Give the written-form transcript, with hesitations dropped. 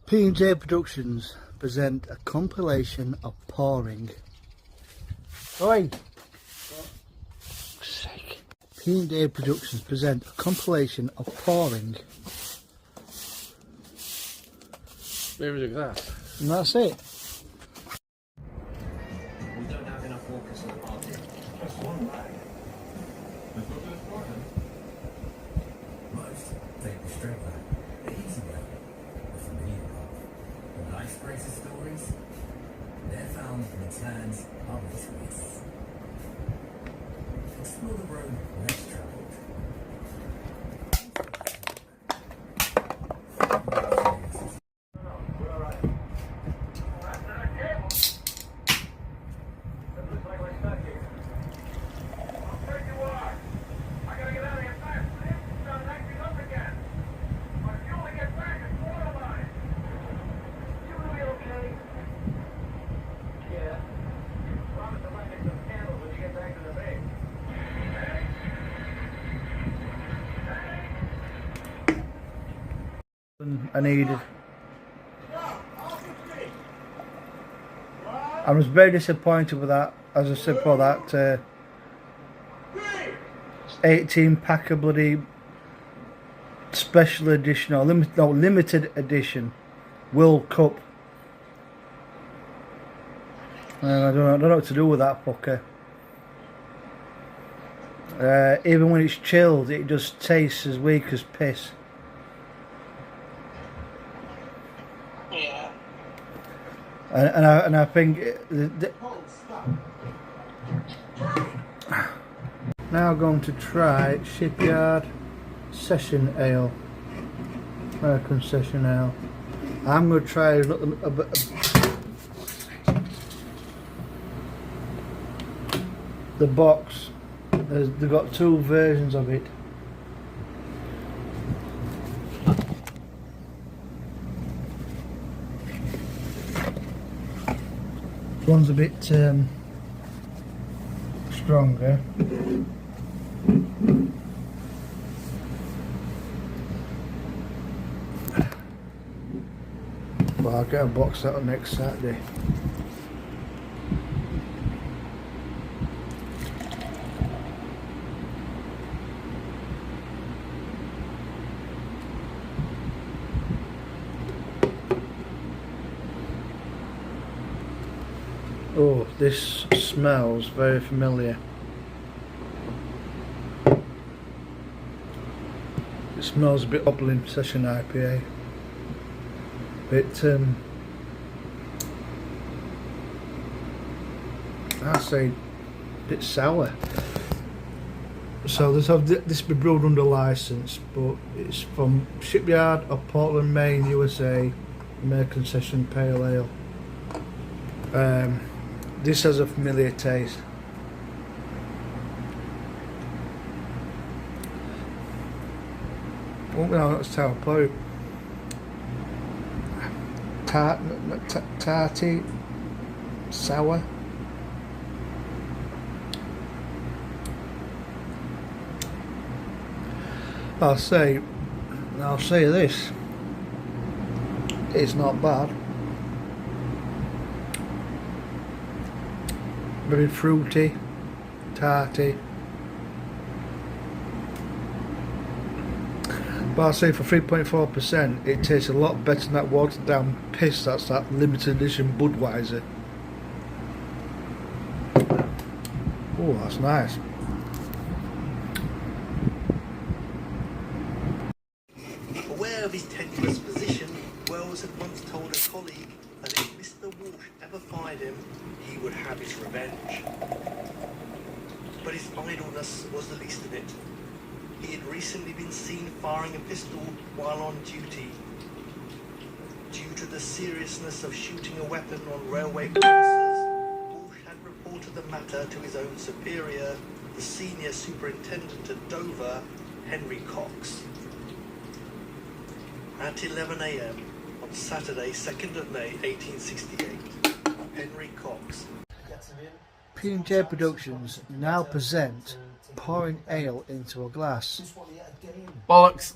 P&J Productions present a compilation of pouring. Oi! Sake. P&J Productions present a compilation of pouring. Maybe look at that. And that's it. We don't have enough walkers for the party. Just one bag. Most take the straight way, the easy way, the familiar path. The life's greatest stories, they're found in its hands of its twists. Explore the road less traveled. I needed. I was very disappointed with that, as I said before, that 18 pack of bloody special edition or limited edition World Cup. And I don't know what to do with that fucker. Even when it's chilled, it just tastes as weak as piss. Yeah. And I think now I'm going to try Shipyard Session Ale, American Session Ale. I'm going to try a bit. The box. They've got two versions of it. One's a bit stronger. Well, I'll get a box out next Saturday. Oh, this smells very familiar. It smells a bit Upland Session IPA. I'd say a bit sour. So this be brewed under license, but it's from Shipyard of Portland, Maine, USA, American Session Pale Ale. This has a familiar taste. Oh no, that's Taupo. Tarty, sour. I'll say this. It's not bad. Very fruity, tarty. But I'll say for 3.4%, it tastes a lot better than that watered down piss that's that limited edition Budweiser. Oh, that's nice. Aware of his tenuous position, Wells had once told a colleague that if Mr. Walsh ever fired him, he would have his revenge. But his idleness was the least of it. He had recently been seen firing a pistol while on duty. Due to the seriousness of shooting a weapon on railway premises, Walsh had reported the matter to his own superior, the senior superintendent at Dover, Henry Cox. At 11 a.m. on Saturday, 2nd of May 1868, Henry Cox. P&J Productions now present pouring ale into a glass. Bollocks.